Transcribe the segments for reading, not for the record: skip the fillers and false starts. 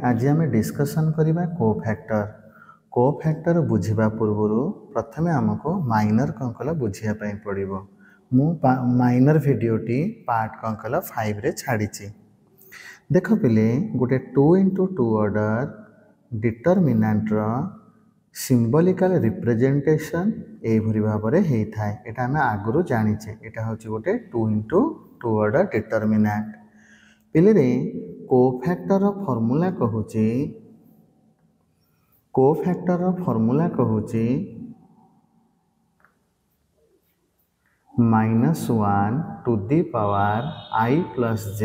आज आम डिस्कसन करवा कोफैक्टर कोफैक्टर बुझा पूर्व प्रथम आमको माइनर कौन कला बुझापी पड़ो मु माइनर भिडियोटी पार्ट कौन कला 5 रे छाड़ी देख पिले गोटे 2 into 2 order determinant symbolical representation यही भाव में होता है। यहाँ आम आगु जाचे यहाँ हूँ गोटे 2 into 2 ऑर्डर डिटरमिनेंट पिले कोफैक्टर फॉर्मूला कहूँ कोफैक्टर फॉर्मूला कहूँ -1 to the power I plus j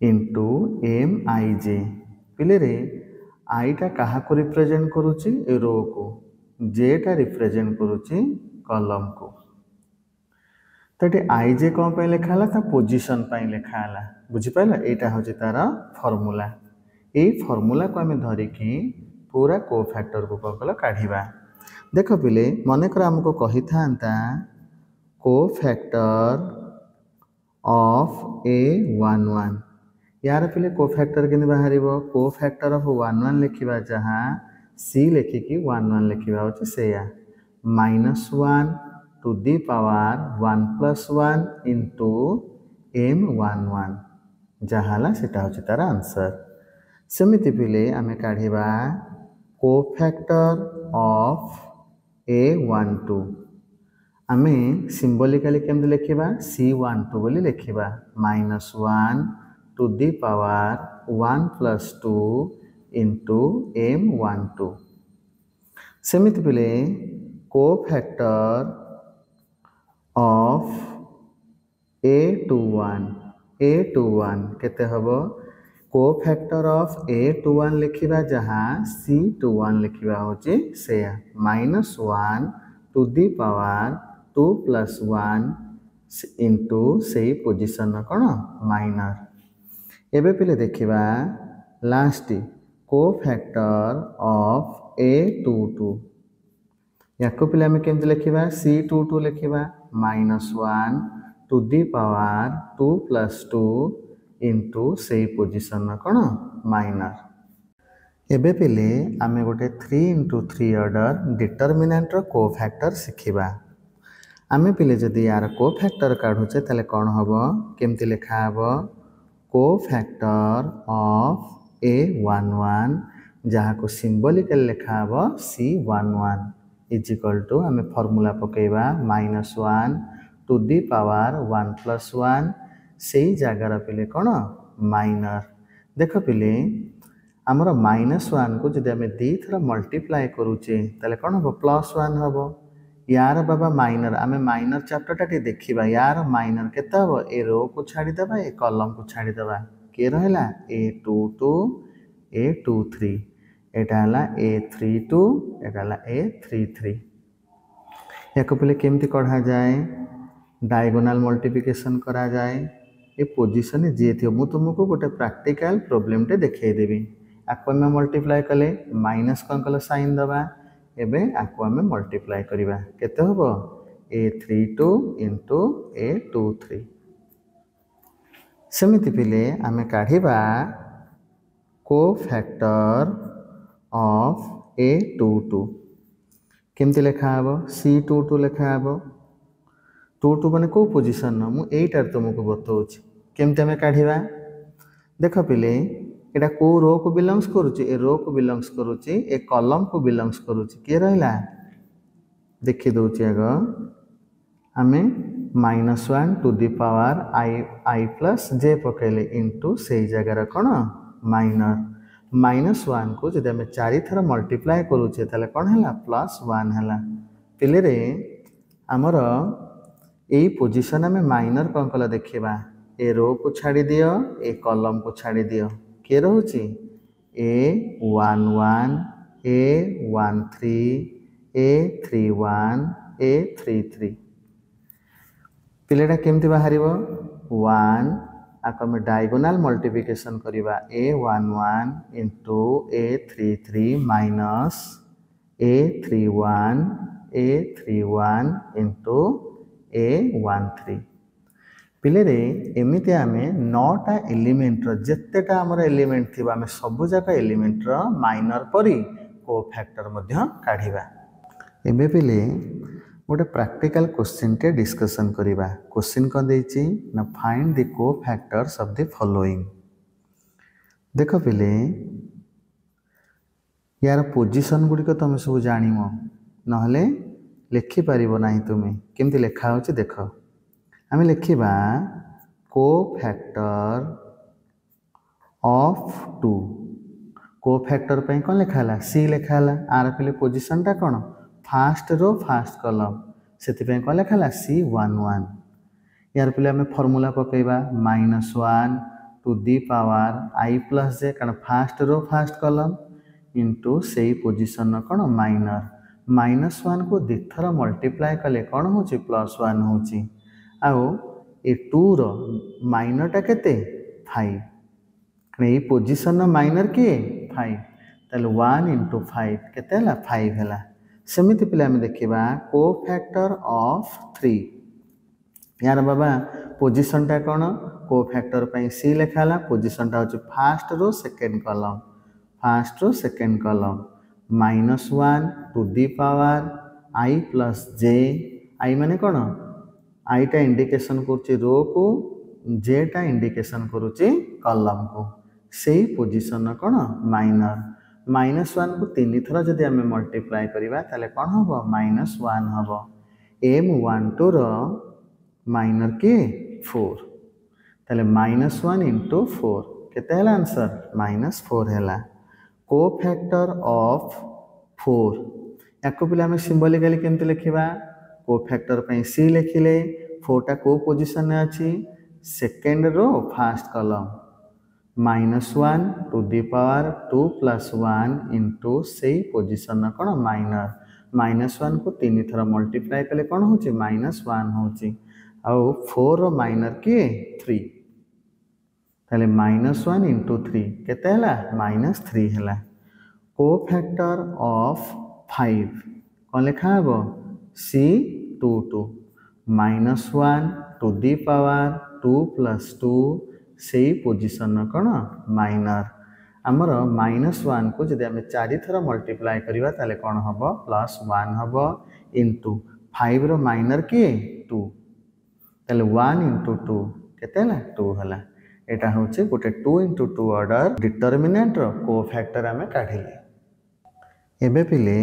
into mij पिले रे आई टा कहा को रिप्रेजेंट करुच्ची रो को जे टा रिप्रेजेंट करुच्ची कॉलम को तो ये आई जे कौन पे लिखा था पोजीशन पे लिखा बुझीपारा यहाँ हूँ तार फॉर्मूला यही फॉर्मूला को आम धरिकी पूरा कोफैक्टर को कौन कल काढ़ा देख पिले मनकर आमको कही था कोफैक्टर ऑफ A11 यार पिले कोफैक्टर के बाहर कोफैक्टर ऑफ 11 लिखा जहाँ सी लिखिकी 11 लिखा हो से -1 to the power 1 plus 1 into m11 जहाँ से तार आंसर सेमिति पिले आम काढ़ा कोफैक्टर ऑफ A12 आम सिंबॉलिकली केमती लिखा C12 बोली लिखा -1 to the power 1 plus 2 into m12 सेमिति पिले कोफैक्टर ऑफ A21 केते हबो कोफैक्टर ऑफ A21 लिखा जहाँ C21 लिखा होची से -1 to the power 2 plus 1 into से पोजिशन कौन माइनर एबे पिले देखिबा लास्ट कोफैक्टर ऑफ A22 या पिले आम केमती लिखा C22 लिखा -1 to the power 2 plus 2 into से पोजिशन कौन माइनर एबे पिले आम गोटे 3 into 3 ऑर्डर डिटरमिनेंट कोफैक्टर शिखा आम पिले जदि यार कोफैक्टर काढ़ुचे ताले कौन हम केमती लिखा हम कोफैक्टर ऑफ A11 जहाँ को सिंबॉलिकल लिखा हम C11 इज इक्वल टू आम फॉर्मूला पकेबा -1 to the power 1 plus 1 से जगार पिले कौन माइनर देख पिले आमर -1 को जब आम दी थर मल्टीप्लाई करुचे ताले कौन हम +1 हम यार बाबा माइनर आम माइनर चैप्टरटा टी देखा यार माइनर केते हम ए रो को छाड़ीदेवा ए कॉलम को छाड़ीदेवा किए रहा A22 A23 यहाँ A32 यहाँ A33 या पिले केमती कढ़ा जाए डायगोनाल मल्टीप्लिकेशन करा जाए ये पोजीशन जी थी मुझे तुमको गोटे प्रैक्टिकल प्रॉब्लम टे देखेदेवी आपको आम मल्टीप्लाई कले माइनस कौन कल साइन दबा एवं आपको आम मल्टीप्लाई करवा केते हम A32 into A23 सेमिति पिले आम काढ़ा कोफैक्टर ऑफ A22 केमती लिखा हम C22 लिखा हम 22 माने को पोजीशन मुझे तुमको बताऊँ केमती आम काढ़ा देख पिले यहाँ को रो को बिलंग्स करुच्ची ए रो को बिलंग्स करुच्ची ए कॉलम को बिलंग्स करुच्ची किए रहा देखी दूची आग आम -1 to the power I plus j पकेले इंटू से जगार कौन माइनर -1 को जब आम 4 थर मल्टीप्लाई करुचे ताले कौन है +1 है पिले रे आमर यही पोजीशन आम माइनर कौन कला देखा ए रो को छाड़ी दियो ए कॉलम को छाड़ी दियो किए रोचे A11 A13 A31 A33 पिलेटा केमती बाहर 1 आपको आम डायगोनाल मल्टीप्लिकेशन करवा A11 into A33 minus A31 into A13 पिले रे एमिति आमे 9टा एलिमेंटर जेतेटा हमर एलिमेंट थिबा आमे सब जाक एलिमेंटर माइनर परी कोफैक्टर मध्य काढिबा। एबे पिले गोटे प्रैक्टिकल क्वेश्चन टे डिस्कशन करिबा। क्वेश्चन कोन देछि ना find the cofactors of the following. देखो पिले यार पोजीशन गुडी को तुम सब जानिमो नहले लिखि पारिबो नाही तुमे केमति लेखा होछि देखो। आमे लिखिबा कोफैक्टर ऑफ 2 कोफैक्टर पे कौन लिखाला सी लिखाला आर पे पोजीशन टा कौन फास्ट रो फास्ट कॉलम से कौन लिखाला C11 यार पे आम फॉर्मूला पकेबा -1 to the power i plus J कारण first row first column into से पोजीशन कौन माइनर -1 को दिथर मल्टीप्लाई कले कौन हो +1 होची आउ ए 2 रो माइनर टा केते 5 कने पोजीशन माइनर के 5 ताले 1 इंटू 5 केते हला 5 हला। सेमिति पिले हम देखिबा कोफैक्टर ऑफ 3 यार बाबा पोजीशन टा कोन कोफैक्टर पई सी लिखाला पोजीशन टा होची first row second column -1 to the power i plus J i माने कोन i टा इंडिकेशन करूची रो को जे टा इंडिकेशन करूची कॉलम को सेही पोजीशन कोन माइनर -1 को 3 थरा जदि हमें मल्टीप्लाई करिबा ताले कोन हबो -1 हबो m12 रो माइनर के 4 ताले -1 इंटू 4 केते हला आंसर -4 हला। कोफैक्टर ऑफ 4 याको पिला हमें सिंबलिकली केमते लिखिबा कोफैक्टर पे सी लिखिले 4 टा को पोजीशन में अछि second row first column -1 to the power 2 plus 1 into से पोजीशन कौन माइनर -1 को 3 थर मल्टीप्लाई कले कौन होची -1 होची आउ 4 रो माइनर के 3 ताले -1 इंटू 3 केते हला -3 हला। कोफैक्टर ऑफ 5 कौन लिखा हबो C22 -1 to the power 2 plus 2 से पोजीशन कौन माइनर आमर -1 को जदि आम 4 थर मल्टीप्लाई करिबा ताले कौन हबो +1 हबो इंटू 5 रो माइनर के 2 ताले 1 इंटू 2 केते हला 2 हला। एटा होचे गोटे 2 इंटू 2 ऑर्डर डिटरमिनेंट रो कोफैक्टर आमे काढिले। एबे पिले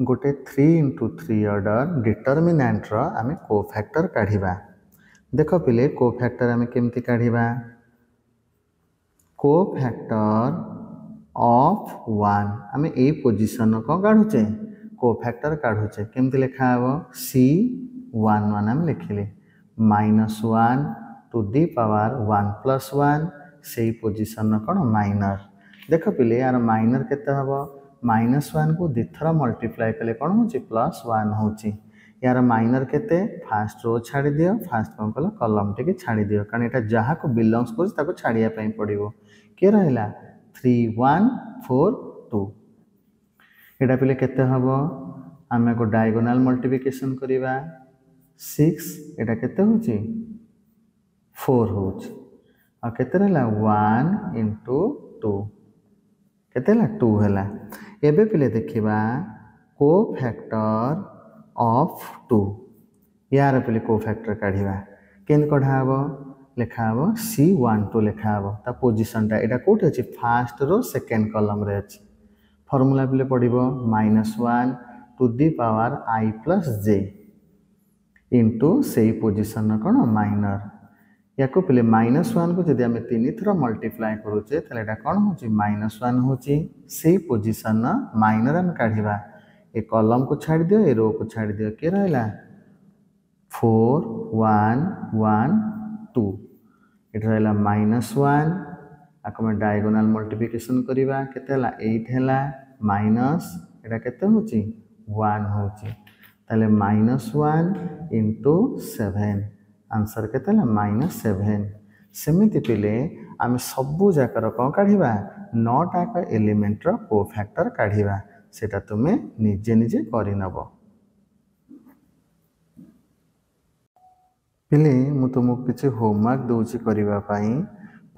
गोटे 3 इंटू 3 ऑर्डर डिटरमिनेंट रो आमे कोफैक्टर काढिबा। देखो पिले कोफैक्टर आमे केमति काढिबा कोफैक्टर ऑफ 1 आमे ए पोजीशन को काढुचे कोफैक्टर काढुचे केमति लिखा हबो C11 आमे लिखिले -1 टू दी पावर 1 प्लस 1 से पोजीशन कौन माइनर देखो पिले यार माइनर केते हबो -1 को दिथर मल्टीप्लाई कले कौन होची +1 होची यार माइनर केते फास्ट रो छाड़ी दियो फास्ट कौन कल कॉलम टे छाड़ी दियो कारण एटा जहा को बिलोंग्स कर ताको छाड़िया पई पड़िबो के रहला 3 1 4 2 एटा पिले केते हबो आमे को डायगोनल मल्टीप्लिकेशन करिबा 6 एटा केते होची 4 होची आ केते रहला 1 इंटू 2 केते हला 2 हला। एबे पिले देखिबा कोफैक्टर ऑफ 2 यार पे कोफैक्टर काढ़ा केन कढ़ा लिखा हे C12 लिखा हे ता पोजीशन टा एटा कोठी अछि फास्ट रो सेकंड कॉलम रे अछि फार्मूला पे पड़िबो -1 to the power i plus j into से पोजीशन कौन माइनर याको पे -1 को जदि आम 3 थर मल्टीप्लाई करूचे ताले एटा कौन होची -1 होची से पोजीशन माइनर आम काढ़िबा ए कॉलम को छाड़ दियो ए रो को छाड़ दियो के रहला 4 1 1 2 एटा रहला -1 आकमे डायगोनल मल्टीप्लिकेशन करिबा केते हला 8 हला माइनस एटा केते होची 1 होची ताले -1 इंटू 7 आंसर केते हला -7 सेमिति पिले आमे सबु जाकर कोन काढिबा 9 टा एलिमेंट रो कोफैक्टर काढिबा सेटा तुमे निजे निजे करि नबो। पिले मु तुमको किसी होमवर्क दूसरी करने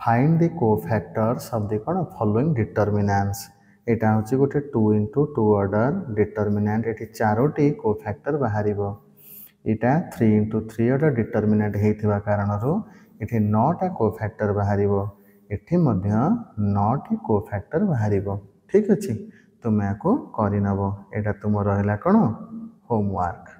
find the cofactors of the कौन फॉलोइंग डिटर्मिनेंट्स यहाँ हूँ गोटे 2 into 2 ऑर्डर डिटर्मिनेंट ये चारोटी कोफैक्टर बाहर यहाँ 3 into 3 ऑर्डर डिटर्मिनेंट होता कारण ये 9टा कोफैक्टर बाहर ये 9टी कोफैक्टर बाहर ठीक अच्छे तुम्हें आपको करनब यहाँ तुम रहा कौन होमवर्क।